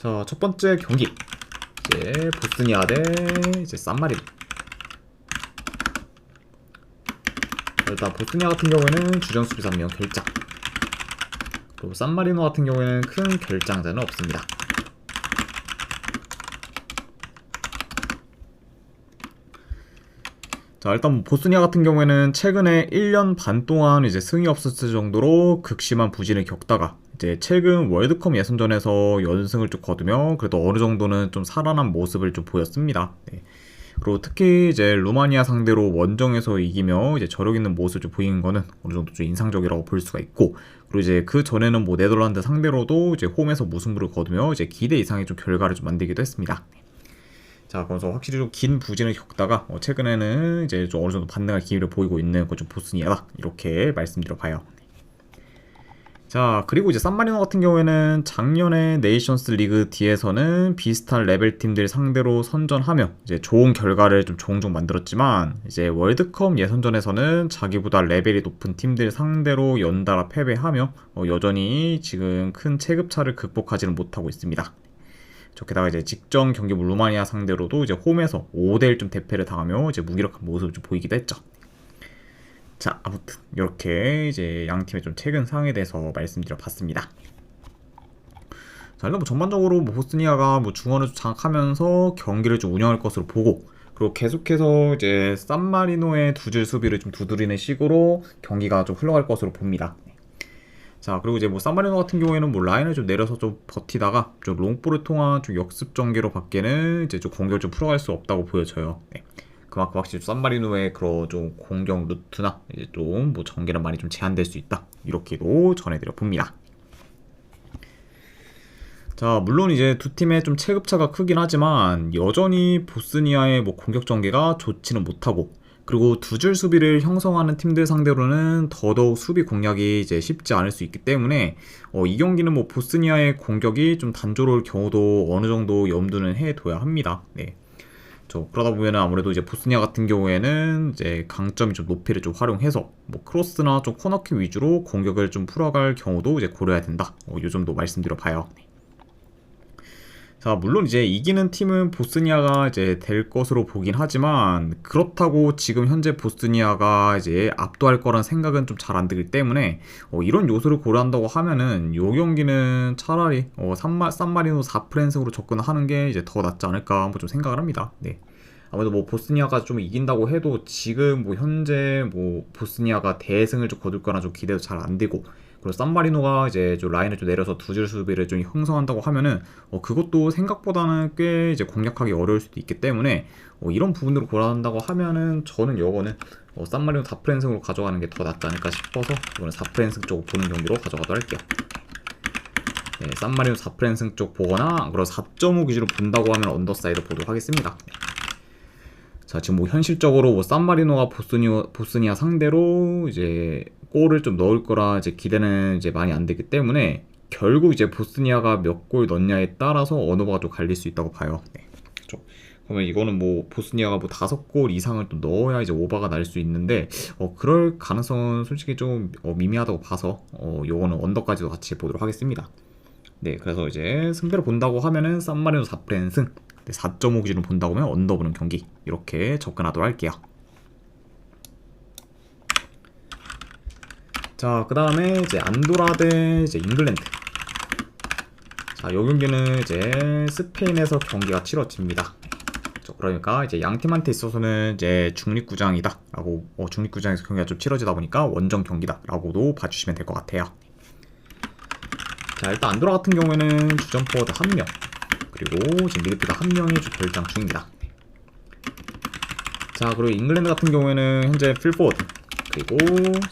자, 첫 번째 경기 이제 보스니아 대 이제 산마리노. 일단 보스니아 같은 경우에는 주전 수비수 1명 결장, 그리고 산마리노 같은 경우에는 큰 결장자는 없습니다. 자, 일단 보스니아 같은 경우에는 최근에 1년 반 동안 이제 승이 없었을 정도로 극심한 부진을 겪다가 이제 최근 월드컵 예선전에서 연승을 좀 거두며 그래도 어느 정도는 좀 살아난 모습을 좀 보였습니다. 네. 그리고 특히 이제 루마니아 상대로 원정에서 이기며 이제 저력 있는 모습을 좀 보이는 거는 어느 정도 좀 인상적이라고 볼 수가 있고, 그리고 이제 그 전에는 뭐 네덜란드 상대로도 이제 홈에서 무승부를 거두며 이제 기대 이상의 좀 결과를 좀 만들기도 했습니다. 자, 그래서 확실히 좀 긴 부진을 겪다가 최근에는 이제 좀 어느 정도 반등할 기미를 보이고 있는 그 좀 보스니아다, 이렇게 말씀드려봐요. 자, 그리고 이제 산마리노 같은 경우에는 작년에 네이션스 리그 D에서는 비슷한 레벨 팀들 상대로 선전하며 이제 좋은 결과를 좀 종종 만들었지만, 이제 월드컵 예선전에서는 자기보다 레벨이 높은 팀들 상대로 연달아 패배하며 여전히 지금 큰 체급차를 극복하지는 못하고 있습니다. 게다가 이제 직전 경기 루마니아 상대로도 이제 홈에서 5대1 좀 대패를 당하며 이제 무기력한 모습을 좀 보이기도 했죠. 자, 아무튼 이렇게 이제 양 팀의 좀 최근 상황에 대해서 말씀드려봤습니다. 자, 일단 뭐 전반적으로 뭐 보스니아가 뭐 중원을 좀 장악하면서 경기를 좀 운영할 것으로 보고, 그리고 계속해서 이제 산마리노의 두줄 수비를 좀 두드리는 식으로 경기가 좀 흘러갈 것으로 봅니다. 자, 그리고 이제 뭐 산마리노 같은 경우에는 뭐 라인을 좀 내려서 좀 버티다가 좀 롱볼을 통한 좀 역습 전개로 밖에는 이제 좀 공격을 좀 풀어갈 수 없다고 보여져요. 네. 그만큼 확실히 산마리노의 그런 좀 공격 루트나 이제 좀 뭐 전개는 많이 좀 제한될 수 있다, 이렇게도 전해드려 봅니다. 자, 물론 이제 두 팀의 좀 체급차가 크긴 하지만 여전히 보스니아의 뭐 공격 전개가 좋지는 못하고, 그리고 두 줄 수비를 형성하는 팀들 상대로는 더더욱 수비 공략이 이제 쉽지 않을 수 있기 때문에 이 경기는 뭐 보스니아의 공격이 좀 단조로울 경우도 어느 정도 염두는 해둬야 합니다. 네. 그러다 보면은 아무래도 이제 보스니아 같은 경우에는 이제 강점이 좀 높이를 좀 활용해서 뭐 크로스나 좀 코너킥 위주로 공격을 좀 풀어갈 경우도 이제 고려해야 된다. 요 정도 말씀드려 봐요. 자, 물론 이제 이기는 팀은 보스니아가 이제 될 것으로 보긴 하지만, 그렇다고 지금 현재 보스니아가 이제 압도할 거란 생각은 좀 잘 안 들기 때문에 이런 요소를 고려한다고 하면은 요 경기는 차라리 산마리노 4프랜승으로 접근하는 게 이제 더 낫지 않을까 한번 좀 생각을 합니다. 네. 아무래도 뭐 보스니아가 좀 이긴다고 해도 지금 뭐 현재 뭐 보스니아가 대승을 좀 거둘 거나 좀 기대도 잘 안 되고, 그리고 산마리노가 이제 좀 라인을 좀 내려서 두 줄 수비를 좀 형성한다고 하면은 그것도 생각보다는 꽤 이제 공략하기 어려울 수도 있기 때문에 이런 부분으로 고려한다고 하면은 저는 요거는 산마리노 4프랜승으로 가져가는 게 더 낫지 않을까 싶어서 이거는 4프랜승 쪽 보는 경기로 가져가도록 할게요. 네, 산마리노 4프랜승 쪽 보거나, 그리고 4.5 기준으로 본다고 하면 언더사이드 보도록 하겠습니다. 자, 지금 뭐 현실적으로 뭐 산마리노가 보스니아 상대로 이제 골을 좀 넣을 거라 이제 기대는 이제 많이 안 되기 때문에 결국 이제 보스니아가 몇 골 넣냐에 따라서 언어가 좀 갈릴 수 있다고 봐요. 네. 그렇죠. 그러면 이거는 뭐 보스니아가 뭐 5골 이상을 또 넣어야 이제 오버가 날 수 있는데 그럴 가능성은 솔직히 좀 미미하다고 봐서 요거는 언더까지도 같이 보도록 하겠습니다. 네, 그래서 이제 승패를 본다고 하면은 산마리노 4프랜승, 4.5 기준으로 본다고 하면 언더 보는 경기, 이렇게 접근하도록 할게요. 자, 그 다음에 이제 안도라 대 이제 잉글랜드. 자, 요 경기는 이제 스페인에서 경기가 치러집니다. 그러니까 이제 양 팀한테 있어서는 이제 중립구장이다 라고, 중립구장에서 경기가 좀 치러지다 보니까 원정 경기다 라고도 봐주시면 될 것 같아요. 자, 일단 안도라 같은 경우에는 주전 포워드 1명, 그리고 지금 미드필더 1명이 좀 결장 중입니다. 자, 그리고 잉글랜드 같은 경우에는 현재 필포워드, 그리고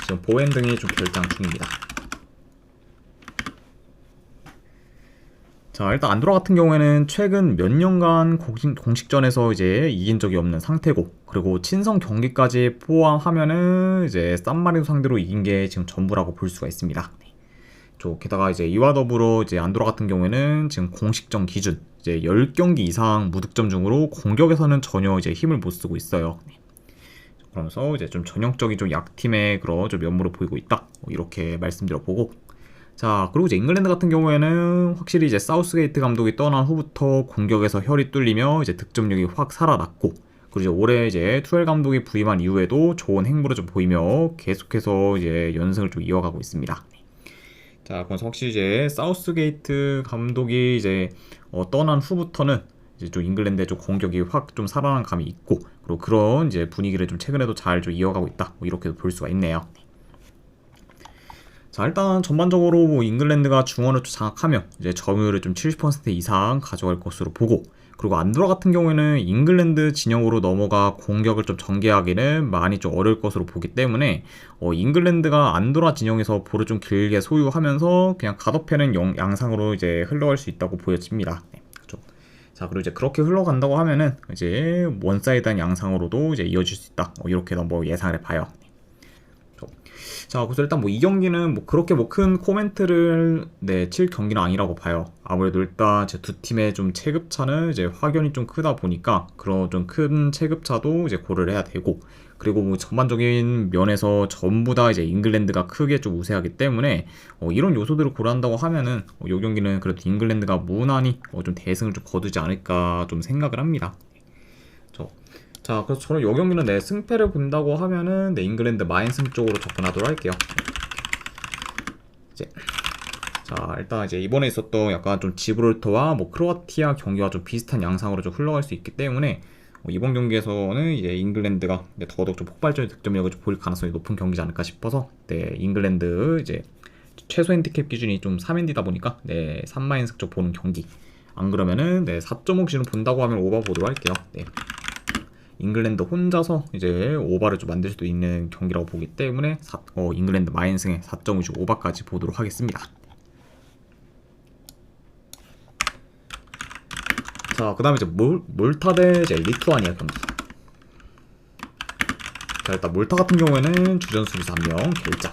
지금 보웬 등이 좀 결장 중입니다. 자, 일단 안도라 같은 경우에는 최근 몇 년간 공식전에서 이제 이긴 적이 없는 상태고, 그리고 친선 경기까지 포함하면은 이제 산마리노 상대로 이긴 게 지금 전부라고 볼 수가 있습니다. 게다가 이제 이와 더불어 이제 안도라 같은 경우에는 지금 공식전 기준 이제 10경기 이상 무득점 중으로 공격에서는 전혀 이제 힘을 못 쓰고 있어요. 그러면서 이제 좀 전형적인 좀 약팀의 그런 좀 면모를 보이고 있다, 이렇게 말씀드려보고, 자, 그리고 이제 잉글랜드 같은 경우에는 확실히 이제 사우스게이트 감독이 떠난 후부터 공격에서 혈이 뚫리며 이제 득점력이 확 살아났고, 그리고 이제 올해 이제 투엘 감독이 부임한 이후에도 좋은 행보를 좀 보이며 계속해서 이제 연승을 좀 이어가고 있습니다. 자, 그래서 확실히 이제 사우스게이트 감독이 이제 떠난 후부터는 이제 좀 잉글랜드의 좀 공격이 확 좀 살아난 감이 있고, 그리고 그런 이제 분위기를 좀 최근에도 잘 좀 이어가고 있다. 뭐 이렇게도 볼 수가 있네요. 자, 일단 전반적으로 뭐 잉글랜드가 중원을 좀 장악하며 이제 점유율을 좀 70% 이상 가져갈 것으로 보고, 그리고 안도라 같은 경우에는 잉글랜드 진영으로 넘어가 공격을 좀 전개하기는 많이 좀 어려울 것으로 보기 때문에 잉글랜드가 안도라 진영에서 볼을 좀 길게 소유하면서 그냥 갓업해는 양상으로 이제 흘러갈 수 있다고 보여집니다. 네, 그렇죠. 자, 그리고 이제 그렇게 흘러간다고 하면은 이제 원사이드한 양상으로도 이제 이어질 수 있다. 이렇게도 뭐 예상을 해봐요. 자, 그래서 일단 뭐 이 경기는 뭐 그렇게 뭐 큰 코멘트를 칠 경기는 아니라고 봐요. 아무래도 일단 제 두 팀의 좀 체급차는 이제 확연히 좀 크다 보니까 그런 좀 큰 체급차도 이제 고려를 해야 되고, 그리고 뭐 전반적인 면에서 전부 다 이제 잉글랜드가 크게 좀 우세하기 때문에 이런 요소들을 고려한다고 하면은 이 경기는 그래도 잉글랜드가 무난히 좀 대승을 좀 거두지 않을까 좀 생각을 합니다. 자, 그래서 저는 이 경기는 내 승패를 본다고 하면은 내 잉글랜드 마인승 쪽으로 접근하도록 할게요. 이제 자, 일단 이제 이번에 있었던 약간 좀 지브롤터와 뭐 크로아티아 경기와 좀 비슷한 양상으로 좀 흘러갈 수 있기 때문에 이번 경기에서는 이제 잉글랜드가 더더욱 좀 폭발적인 득점력을 좀 보일 가능성이 높은 경기지 않을까 싶어서 잉글랜드 이제 최소 핸디캡 기준이 좀 3핸디다 보니까 3마인승 쪽 보는 경기. 안 그러면은 4.5 기준을 본다고 하면 오버 보도록 할게요. 잉글랜드 혼자서 이제 오버를 좀 만들 수도 있는 경기라고 보기 때문에 잉글랜드 마인승에 4.5 오버까지 보도록 하겠습니다. 자, 그 다음에 이제 몰타 대 이제 리투아니아 경기. 자, 일단 몰타 같은 경우에는 주전 수비수 1명 결자,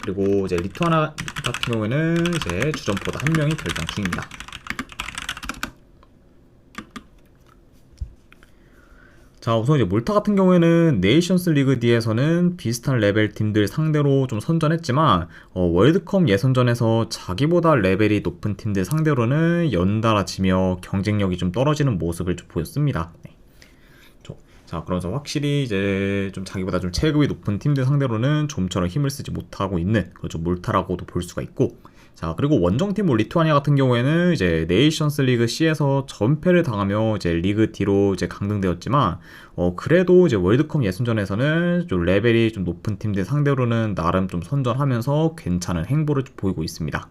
그리고 이제 리투아니아 같은 경우에는 이제 주전포다 1명이 결장 중입니다. 자, 우선 이제 몰타 같은 경우에는 네이션스 리그 D에서는 비슷한 레벨 팀들 상대로 좀 선전했지만 월드컵 예선전에서 자기보다 레벨이 높은 팀들 상대로는 연달아 지며 경쟁력이 좀 떨어지는 모습을 좀 보였습니다. 자, 그러면서 확실히 이제 좀 자기보다 좀 체급이 높은 팀들 상대로는 좀처럼 힘을 쓰지 못하고 있는 그런 몰타라고도 볼 수가 있고, 자, 그리고 원정팀 리투아니아 같은 경우에는 이제 네이션스 리그 C에서 전패를 당하며 이제 리그 D로 이제 강등되었지만 그래도 이제 월드컵 예선전에서는 좀 레벨이 좀 높은 팀들 상대로는 나름 좀 선전하면서 괜찮은 행보를 좀 보이고 있습니다.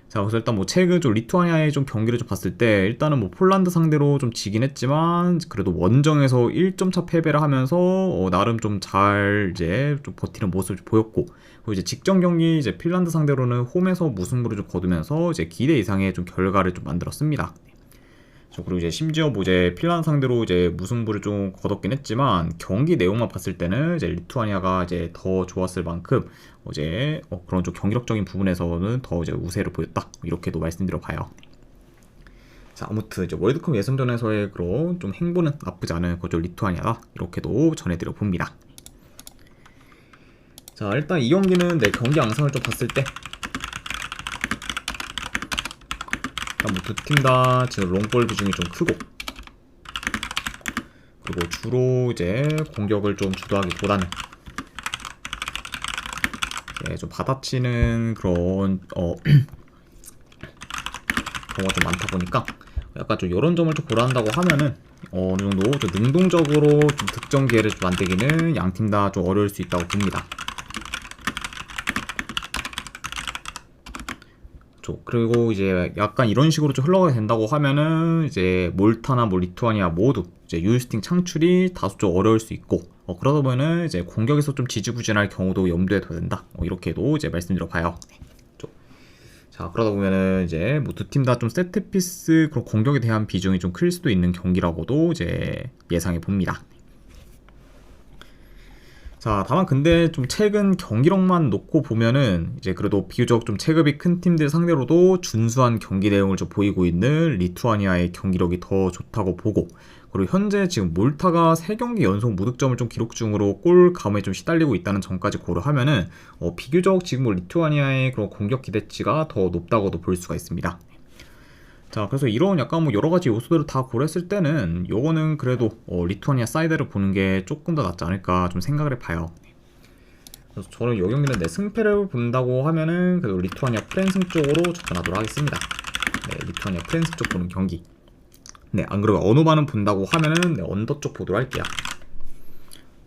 자, 그래서 일단 뭐 최근 좀 리투아니아의 좀 경기를 좀 봤을 때 일단은 뭐 폴란드 상대로 좀 지긴 했지만 그래도 원정에서 1점 차 패배를 하면서 나름 좀 잘 이제 좀 버티는 모습을 좀 보였고, 그리고 이제 직전 경기 이제 핀란드 상대로는 홈에서 무승부를 좀 거두면서 이제 기대 이상의 좀 결과를 좀 만들었습니다. 그리고 이제 심지어 뭐 이제 핀란드 상대로 이제 무승부를 좀 거뒀긴 했지만 경기 내용만 봤을 때는 이제 리투아니아가 이제 더 좋았을 만큼 이제 그런 좀 경기력적인 부분에서는 더 이제 우세를 보였다, 이렇게도 말씀드려 봐요. 자, 아무튼 이제 월드컵 예선전에서의 그런 좀 행보는 나쁘지 않은 거죠 리투아니아다, 이렇게도 전해드려 봅니다. 자, 일단 이 경기는 내 경기 양상을 좀 봤을 때 뭐 두 팀 다 지금 롱볼 비중이 좀 크고, 그리고 주로 이제 공격을 좀 주도하기보다는 좀 받아치는 그런 경우가 좀 많다 보니까 약간 좀 이런 점을 좀 고려한다고 하면은 어느 정도 좀 능동적으로 좀 득점 기회를 좀 만들기는 양 팀 다 좀 어려울 수 있다고 봅니다. 그리고 이제 약간 이런 식으로 좀 흘러가게 된다고 하면은 이제 몰타나 뭐 리투아니아 모두 이제 유효슈팅 창출이 다소 좀 어려울 수 있고, 그러다 보면은 이제 공격에서 좀 지지부진할 경우도 염두에 둬야 된다, 이렇게도 이제 말씀드려 봐요. 자, 그러다 보면은 이제 뭐 두 팀 다 좀 세트피스 그런 공격에 대한 비중이 좀 클 수도 있는 경기라고도 이제 예상해 봅니다. 자, 다만 근데 좀 최근 경기력만 놓고 보면은 이제 그래도 비교적 좀 체급이 큰 팀들 상대로도 준수한 경기 내용을 좀 보이고 있는 리투아니아의 경기력이 더 좋다고 보고, 그리고 현재 지금 몰타가 3경기 연속 무득점을 좀 기록 중으로 골 감에 좀 시달리고 있다는 점까지 고려하면은 비교적 지금 뭐 리투아니아의 그런 공격 기대치가 더 높다고도 볼 수가 있습니다. 자, 그래서 이런 약간 뭐 여러 가지 요소들을 다 고려했을 때는 요거는 그래도 리투아니아 사이드를 보는 게 조금 더 낫지 않을까 좀 생각을 해봐요. 그래서 저는 이 경기는 승패를 본다고 하면은 그래도 리투아니아 프랜승 쪽으로 접근하도록 하겠습니다. 네, 리투아니아 프랜승 쪽 보는 경기. 네, 안 그러면 어누바는 본다고 하면은 언더 쪽 보도록 할게요.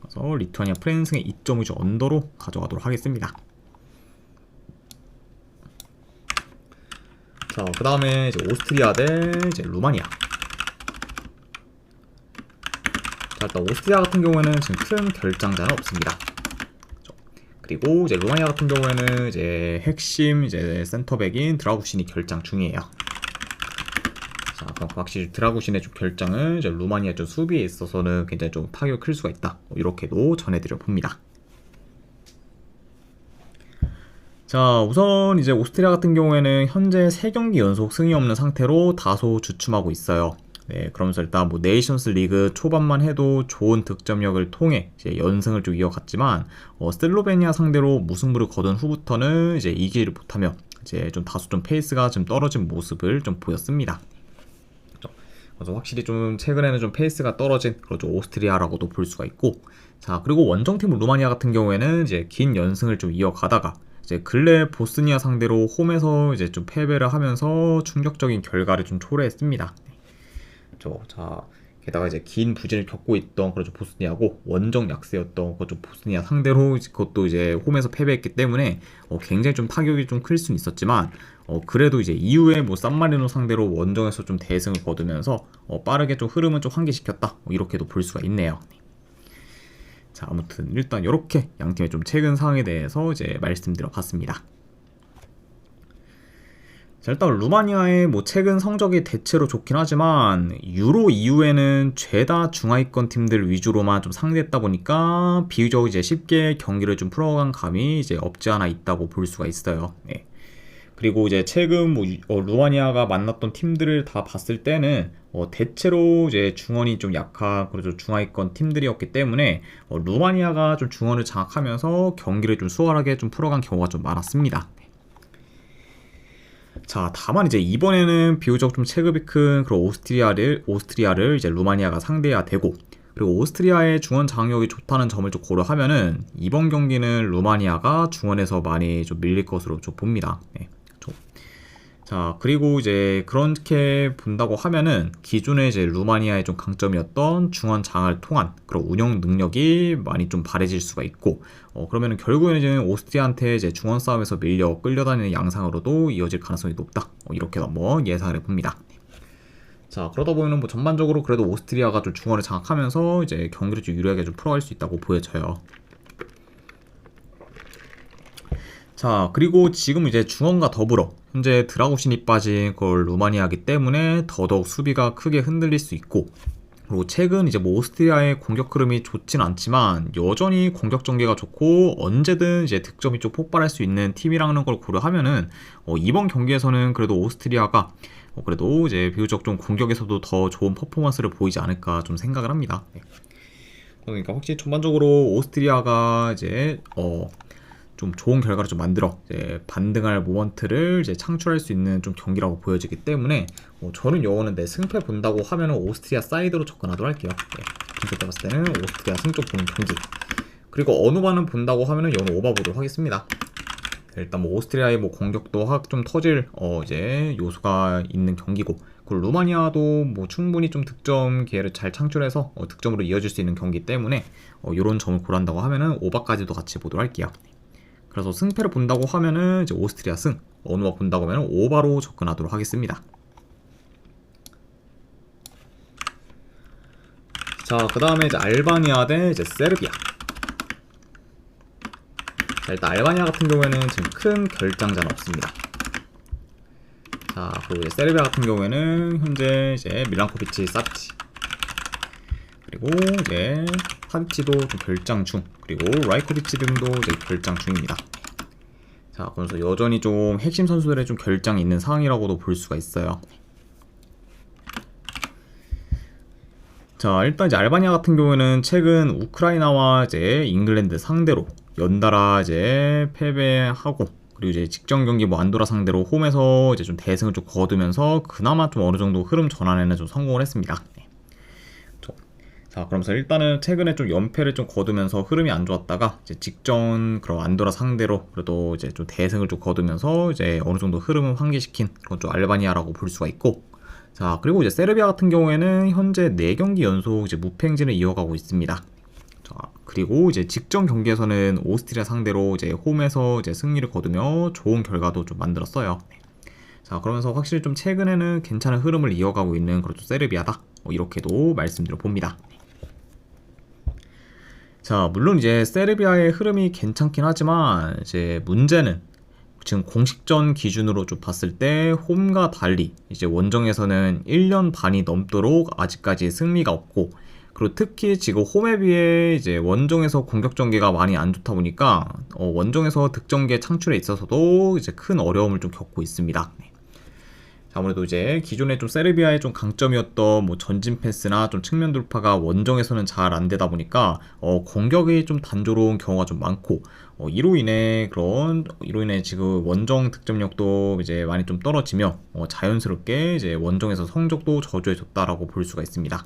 그래서 리투아니아 프랜승의 2.5주 언더로 가져가도록 하겠습니다. 자, 그 다음에 이제 오스트리아 대 이제 루마니아. 자, 일단 오스트리아 같은 경우에는 지금 큰 결장자는 없습니다. 그리고 이제 루마니아 같은 경우에는 이제 핵심 이제 센터백인 드라구신이 결장 중이에요. 자, 그럼 확실히 드라구신의 좀 결장은 이제 루마니아 좀 수비에 있어서는 굉장히 좀 타격이 클 수가 있다. 이렇게도 전해드려 봅니다. 자, 우선 이제 오스트리아 같은 경우에는 현재 3경기 연속 승이 없는 상태로 다소 주춤하고 있어요. 네, 그러면서 일단 뭐 네이션스 리그 초반만 해도 좋은 득점력을 통해 이제 연승을 좀 이어갔지만 슬로베니아 상대로 무승부를 거둔 후부터는 이제 이기지를 못하며 이제 좀 다소 좀 페이스가 좀 떨어진 모습을 좀 보였습니다. 그래서 확실히 좀 최근에는 좀 페이스가 떨어진 그런 좀 오스트리아라고도 볼 수가 있고, 자, 그리고 원정팀 루마니아 같은 경우에는 이제 긴 연승을 좀 이어가다가 이제 근래 보스니아 상대로 홈에서 이제 좀 패배를 하면서 충격적인 결과를 좀 초래했습니다. 자, 게다가 이제 긴 부진을 겪고 있던 그런 좀 보스니아고 원정 약세였던 그런 좀 보스니아 상대로 그것도 이제 홈에서 패배했기 때문에 굉장히 좀 타격이 좀 클 수는 있었지만 그래도 이제 이후에 뭐 산마리노 상대로 원정에서 좀 대승을 거두면서 빠르게 좀 흐름을 좀 환기시켰다, 이렇게도 볼 수가 있네요. 자, 아무튼 일단 이렇게 양팀의 좀 최근 상황에 대해서 이제 말씀드려 봤습니다. 자, 일단 루마니아의 뭐 최근 성적이 대체로 좋긴 하지만 유로 이후에는 죄다 중하위권 팀들 위주로만 좀 상대했다 보니까 비교적 이제 쉽게 경기를 좀 풀어간 감이 이제 없지 않아 있다고 볼 수가 있어요. 네. 그리고 이제 최근 뭐 루마니아가 만났던 팀들을 다 봤을 때는 대체로 이제 중원이 좀 약한 그래서 중하위권 팀들이었기 때문에 루마니아가 좀 중원을 장악하면서 경기를 좀 수월하게 좀 풀어간 경우가 좀 많았습니다. 자, 다만 이제 이번에는 비교적 좀 체급이 큰 그런 오스트리아를 이제 루마니아가 상대해야 되고, 그리고 오스트리아의 중원 장악력이 좋다는 점을 좀 고려하면은 이번 경기는 루마니아가 중원에서 많이 좀 밀릴 것으로 좀 봅니다. 네. 자, 그리고 이제 그렇게 본다고 하면은 기존에 이제 루마니아의 좀 강점이었던 중원 장악을 통한 그런 운영 능력이 많이 좀 바래질 수가 있고, 그러면은 결국에는 이제 오스트리아한테 이제 중원 싸움에서 밀려 끌려다니는 양상으로도 이어질 가능성이 높다. 이렇게 한번 예상을 해봅니다. 자, 그러다 보면은 뭐 전반적으로 그래도 오스트리아가 좀 중원을 장악하면서 이제 경기를 좀 유리하게 좀 풀어갈 수 있다고 보여져요. 자, 그리고 지금 이제 중원과 더불어 현재 드라구신이 빠진 걸 루마니아이기 때문에 더더욱 수비가 크게 흔들릴 수 있고, 그리고 최근 이제 뭐 오스트리아의 공격 흐름이 좋진 않지만 여전히 공격 전개가 좋고 언제든 이제 득점이 좀 폭발할 수 있는 팀이라는 걸 고려하면은 이번 경기에서는 그래도 오스트리아가 그래도 이제 비교적 좀 공격에서도 더 좋은 퍼포먼스를 보이지 않을까 좀 생각을 합니다. 그러니까 확실히 전반적으로 오스트리아가 이제 좀 좋은 결과를 좀 만들어 이제 반등할 모먼트를 이제 창출할 수 있는 좀 경기라고 보여지기 때문에 저는 요거는 내 승패 본다고 하면은 오스트리아 사이드로 접근하도록 할게요. 네, 승패 때 봤을 때는 오스트리아 승쪽 보는 경기. 그리고 어누바는 본다고 하면은 요거는 오바 보도록 하겠습니다. 일단 뭐 오스트리아의 뭐 공격도 확 좀 터질 이제 요소가 있는 경기고, 그리고 루마니아도 뭐 충분히 좀 득점 기회를 잘 창출해서 득점으로 이어질 수 있는 경기 때문에 요런 점을 고려한다고 하면은 오바까지도 같이 보도록 할게요. 그래서 승패를 본다고 하면은 이제 오스트리아 승, 어누바 본다고 하면 오바로 접근하도록 하겠습니다. 자, 그 다음에 이제 알바니아 대 이제 세르비아. 자, 일단 알바니아 같은 경우에는 지금 큰 결장자는 없습니다. 자, 그리고 이제 세르비아 같은 경우에는 현재 이제 밀란코비치, 사비치, 그리고 이제 파비치도 좀 결장 중, 그리고 라이코비치 등도 이제 결장 중입니다. 자, 그래서 여전히 좀 핵심 선수들의 좀 결장이 있는 상황이라고도 볼 수가 있어요. 자, 일단 이제 알바니아 같은 경우에는 최근 우크라이나와 이제 잉글랜드 상대로 연달아 이제 패배하고, 그리고 이제 직전 경기 뭐 안도라 상대로 홈에서 이제 좀 대승을 좀 거두면서 그나마 좀 어느 정도 흐름 전환에는 좀 성공을 했습니다. 네. 자, 그러면서 일단은 최근에 좀 연패를 좀 거두면서 흐름이 안 좋았다가 이제 직전 그런 안도라 상대로 그래도 이제 좀 대승을 좀 거두면서 이제 어느 정도 흐름을 환기시킨 그런 좀 알바니아라고 볼 수가 있고, 자, 그리고 이제 세르비아 같은 경우에는 현재 4경기 연속 이제 무패 행진을 이어가고 있습니다. 자, 그리고 이제 직전 경기에서는 오스트리아 상대로 이제 홈에서 이제 승리를 거두며 좋은 결과도 좀 만들었어요. 자, 그러면서 확실히 좀 최근에는 괜찮은 흐름을 이어가고 있는 그런 좀 세르비아다, 이렇게도 말씀드려 봅니다. 자, 물론 이제 세르비아의 흐름이 괜찮긴 하지만 이제 문제는 지금 공식전 기준으로 좀 봤을 때 홈과 달리 이제 원정에서는 1년 반이 넘도록 아직까지 승리가 없고, 그리고 특히 지금 홈에 비해 이제 원정에서 공격 전개가 많이 안 좋다 보니까 원정에서 득점계 창출에 있어서도 이제 큰 어려움을 좀 겪고 있습니다. 아무래도 이제 기존에 좀 세르비아의 좀 강점이었던 뭐 전진 패스나 좀 측면 돌파가 원정에서는 잘 안 되다 보니까 공격이 좀 단조로운 경우가 좀 많고, 이로 인해 지금 원정 득점력도 이제 많이 좀 떨어지며 자연스럽게 이제 원정에서 성적도 저조해졌다라고 볼 수가 있습니다.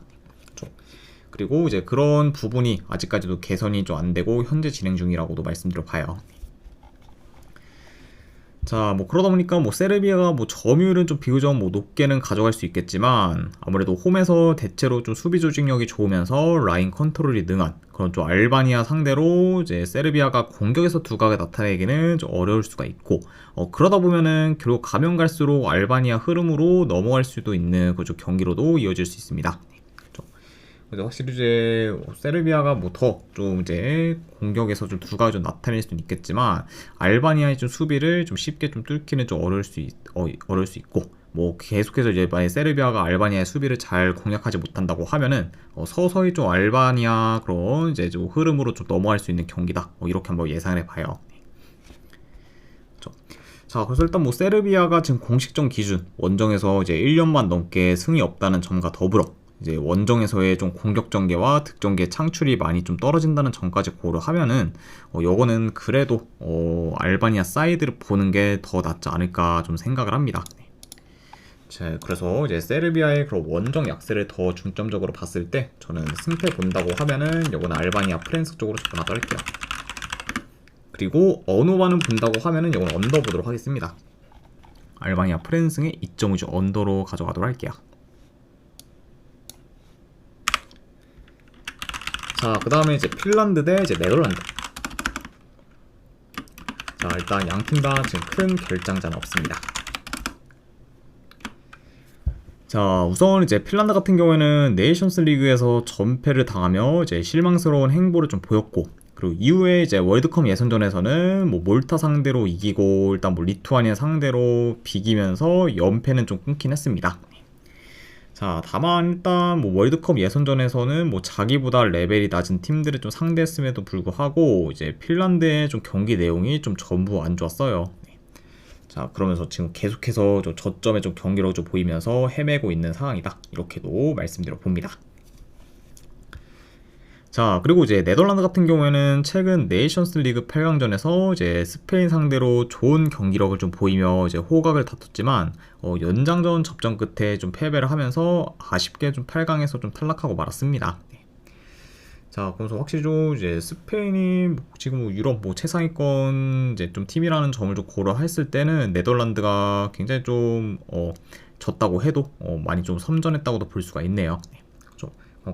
그리고 이제 그런 부분이 아직까지도 개선이 좀 안 되고 현재 진행 중이라고도 말씀드려 봐요. 자, 뭐 그러다 보니까 뭐 세르비아가 뭐 점유율은 좀 비교적 뭐 높게는 가져갈 수 있겠지만, 아무래도 홈에서 대체로 좀 수비 조직력이 좋으면서 라인 컨트롤이 능한 그런 좀 알바니아 상대로 이제 세르비아가 공격에서 두각을 나타내기는 좀 어려울 수가 있고, 그러다 보면은 결국 가면 갈수록 알바니아 흐름으로 넘어갈 수도 있는 그 경기로도 이어질 수 있습니다. 그래서 확실히 이제 세르비아가 뭐 더 좀 이제 공격에서 좀 두각을 좀 나타낼 수는 있겠지만, 알바니아의 좀 수비를 좀 쉽게 좀 뚫기는 좀 어려울 수 있고, 뭐 계속해서 이제 만약 세르비아가 알바니아의 수비를 잘 공략하지 못한다고 하면은 서서히 좀 알바니아 그런 이제 좀 흐름으로 좀 넘어갈 수 있는 경기다, 이렇게 한번 예상을 해봐요. 자, 그래서 일단 뭐 세르비아가 지금 공식전 기준 원정에서 이제 1년만 넘게 승이 없다는 점과 더불어 이제 원정에서의 좀 공격 전개와 득점계 창출이 많이 좀 떨어진다는 점까지 고려하면은 요거는 그래도 알바니아 사이드를 보는 게 더 낫지 않을까 좀 생각을 합니다. 자, 그래서 이제 세르비아의 그런 원정 약세를 더 중점적으로 봤을 때 저는 승패 본다고 하면은 요거는 알바니아 프랜스 쪽으로 접근하도록 할게요. 그리고 언어반은 본다고 하면은 요거는 언더 보도록 하겠습니다. 알바니아 프랜스의 2.5주 언더로 가져가도록 할게요. 자, 그 다음에 이제 핀란드 대 이제 네덜란드. 자, 일단 양팀 다 지금 큰 결장자는 없습니다. 자, 우선 이제 핀란드 같은 경우에는 네이션스 리그에서 전패를 당하며 이제 실망스러운 행보를 좀 보였고, 그리고 이후에 이제 월드컵 예선전에서는 뭐 몰타 상대로 이기고 일단 뭐 리투아니아 상대로 비기면서 연패는 좀 끊긴 했습니다. 자, 다만 일단 뭐 월드컵 예선전에서는 뭐 자기보다 레벨이 낮은 팀들을 좀 상대했음에도 불구하고 이제 핀란드의 좀 경기 내용이 좀 전부 안 좋았어요. 자, 그러면서 지금 계속해서 좀 저점의 좀 경기력을 좀 보이면서 헤매고 있는 상황이다, 이렇게도 말씀드려 봅니다. 자, 그리고 이제 네덜란드 같은 경우에는 최근 네이션스 리그 8강전에서 이제 스페인 상대로 좋은 경기력을 좀 보이며 이제 호각을 다퉜지만 연장전 접전 끝에 좀 패배를 하면서 아쉽게 좀 8강에서 좀 탈락하고 말았습니다. 자, 그래서 확실히 좀 이제 스페인이 지금 뭐 유럽 뭐 최상위권 이제 좀 팀이라는 점을 좀 고려했을 때는 네덜란드가 굉장히 좀 졌다고 해도 많이 좀 선전했다고도 볼 수가 있네요.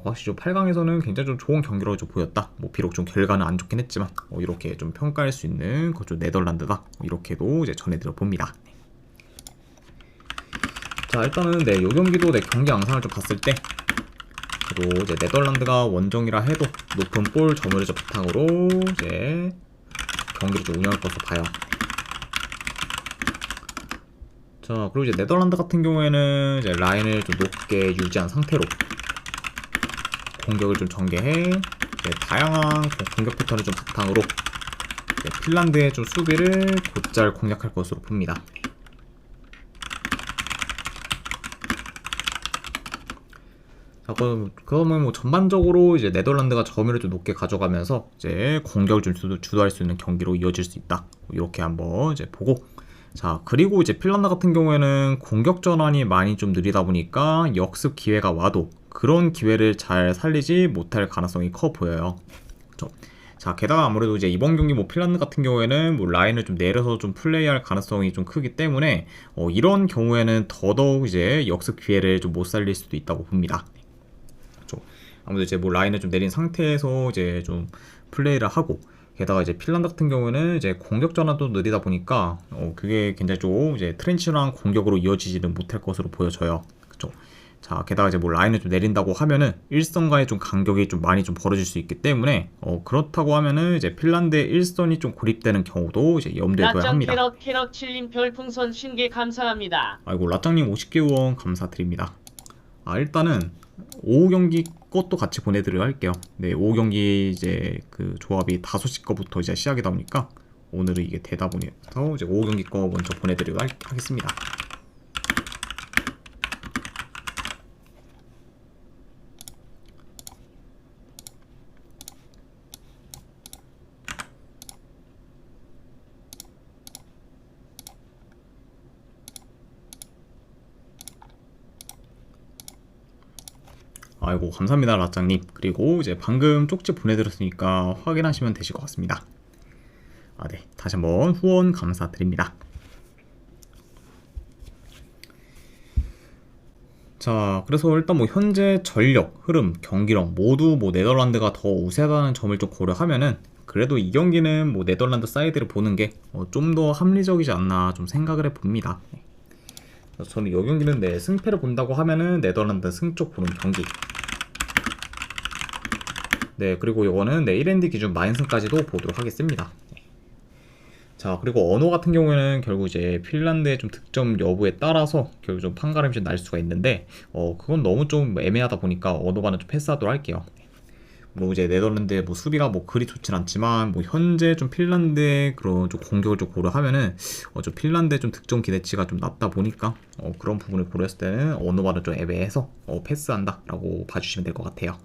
확실히 좀 8강에서는 굉장히 좀 좋은 경기력을 좀 보였다. 뭐 비록 좀 결과는 안 좋긴 했지만 이렇게 좀 평가할 수 있는 그좀 네덜란드다, 이렇게도 이제 전해드려 봅니다. 자, 일단은 요 경기도 경기 양상을 좀 봤을 때 그래도 이제 네덜란드가 원정이라 해도 높은 볼 점유율을 바탕으로 이제 경기를 좀 운영할 것으로 봐요. 자, 그리고 이제 네덜란드 같은 경우에는 이제 라인을 좀 높게 유지한 상태로 공격을 좀 전개해 다양한 공격 패턴을 좀 바탕으로 핀란드의 좀 수비를 곧잘 공략할 것으로 봅니다. 자, 그러면 뭐 전반적으로 이제 네덜란드가 점유율을 좀 높게 가져가면서 이제 공격을 좀 주도할 수 있는 경기로 이어질 수 있다. 이렇게 한번 이제 보고. 자, 그리고 이제 핀란드 같은 경우에는 공격 전환이 많이 좀 느리다 보니까 역습 기회가 와도 그런 기회를 잘 살리지 못할 가능성이 커 보여요. 그렇죠? 자, 게다가 아무래도 이제 이번 경기 뭐 핀란드 같은 경우에는 뭐 라인을 좀 내려서 좀 플레이할 가능성이 좀 크기 때문에 이런 경우에는 더더욱 이제 역습 기회를 좀 못 살릴 수도 있다고 봅니다. 그렇죠? 아무래도 이제 뭐 라인을 좀 내린 상태에서 이제 좀 플레이를 하고 게다가 이제 핀란드 같은 경우는 이제 공격 전환도 느리다 보니까 그게 굉장히 좀 이제 트렌치랑 공격으로 이어지지는 못할 것으로 보여져요. 그렇죠? 자, 게다가 이제 뭐 라인을 좀 내린다고 하면은 일선과의 좀 간격이 좀 많이 좀 벌어질 수 있기 때문에 그렇다고 하면은 이제 핀란드의 일선이 좀 고립되는 경우도 이제 염두에 둬야 라짱 합니다. 캐럿 칠님 별풍선 신게 감사합니다. 아이고 라짱님 50개 후원 감사드립니다. 일단은 오후 경기 것도 같이 보내드리려 할게요. 네, 오후 경기 이제 그 조합이 5시 거부터 이제 시작이다 보니까 오늘은 이게 되다 보니까 이제 오후 경기 거 먼저 보내드리려 하겠습니다. 아이고 감사합니다 라짱님. 그리고 이제 방금 쪽지 보내드렸으니까 확인하시면 되실 것 같습니다. 네, 다시 한번 후원 감사드립니다. 자, 그래서 일단 뭐 현재 전력, 흐름, 경기력 모두 뭐 네덜란드가 더 우세하다는 점을 좀 고려하면은 그래도 이 경기는 뭐 네덜란드 사이드를 보는 게 좀 더 합리적이지 않나 좀 생각을 해봅니다. 그래서 저는 이 경기는 네, 승패를 본다고 하면은 네덜란드 승쪽 보는 경기. 네, 그리고 이거는 네, 1엔드 기준 마인승까지도 보도록 하겠습니다. 자, 그리고 언어 같은 경우에는 결국 이제 핀란드의 좀 득점 여부에 따라서 결국 좀 판가름이 좀 날 수가 있는데 그건 너무 좀 애매하다 보니까 언어반은 좀 패스하도록 할게요. 뭐 이제 네덜란드의 뭐 수비가 뭐 그리 좋진 않지만 뭐 현재 좀 핀란드의 그런 좀 공격을 좀 고려하면은 좀 핀란드의 좀 득점 기대치가 좀 낮다 보니까 그런 부분을 고려했을 때는 언어반은 좀 애매해서 패스한다라고 봐주시면 될 것 같아요.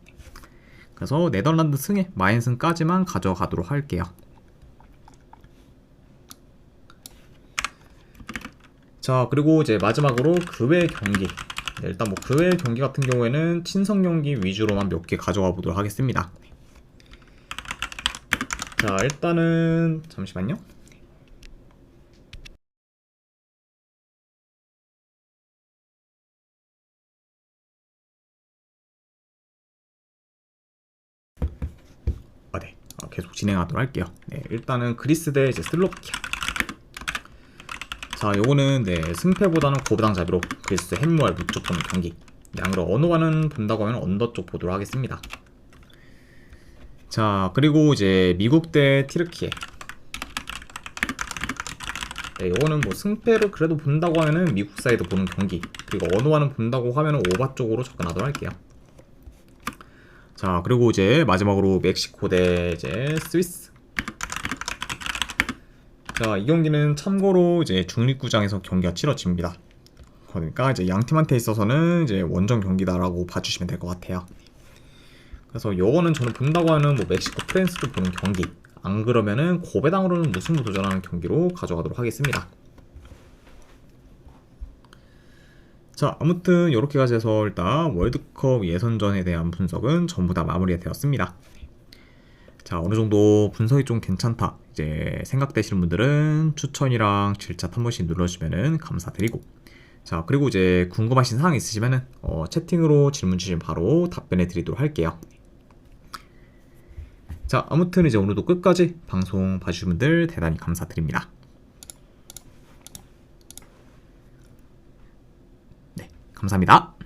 그래서 네덜란드 승에 마인승까지만 가져가도록 할게요. 자, 그리고 이제 마지막으로 그 외 경기. 네, 일단 뭐 그 외 경기 같은 경우에는 친선 경기 위주로만 몇 개 가져가 보도록 하겠습니다. 자, 일단은 잠시만요. 네. 계속 진행하도록 할게요. 네, 일단은 그리스 대 이제 슬로바키아. 자, 요거는 네, 승패보다는 고부당잡이로 그리스 햄무알 무쪽 보는 경기. 양으로 언어가는 본다고 하면 언더 쪽 보도록 하겠습니다. 자, 그리고 이제 미국 대 티르키예. 네, 요거는 뭐 승패를 그래도 본다고 하면은 미국 사이드 보는 경기. 그리고 언어와는 본다고 하면은 오바 쪽으로 접근하도록 할게요. 자, 그리고 이제 마지막으로 멕시코 대 이제 스위스. 자, 이 경기는 참고로 이제 중립구장에서 경기가 치러집니다. 그러니까 이제 양 팀한테 있어서는 이제 원정 경기다라고 봐주시면 될 것 같아요. 그래서 요거는 저는 본다고 하는 뭐 멕시코 프랑스를 보는 경기. 안 그러면은 고배당으로는 무승부 도전하는 경기로 가져가도록 하겠습니다. 자, 아무튼 이렇게까지 해서 일단 월드컵 예선전에 대한 분석은 전부 다 마무리가 되었습니다. 자, 어느 정도 분석이 좀 괜찮다 이제 생각되시는 분들은 추천이랑 질차 한 번씩 눌러주시면 감사드리고, 자, 그리고 이제 궁금하신 사항 있으시면은 채팅으로 질문 주시면 바로 답변해 드리도록 할게요. 자, 아무튼 이제 오늘도 끝까지 방송 봐주신 분들 대단히 감사드립니다. 네, 감사합니다.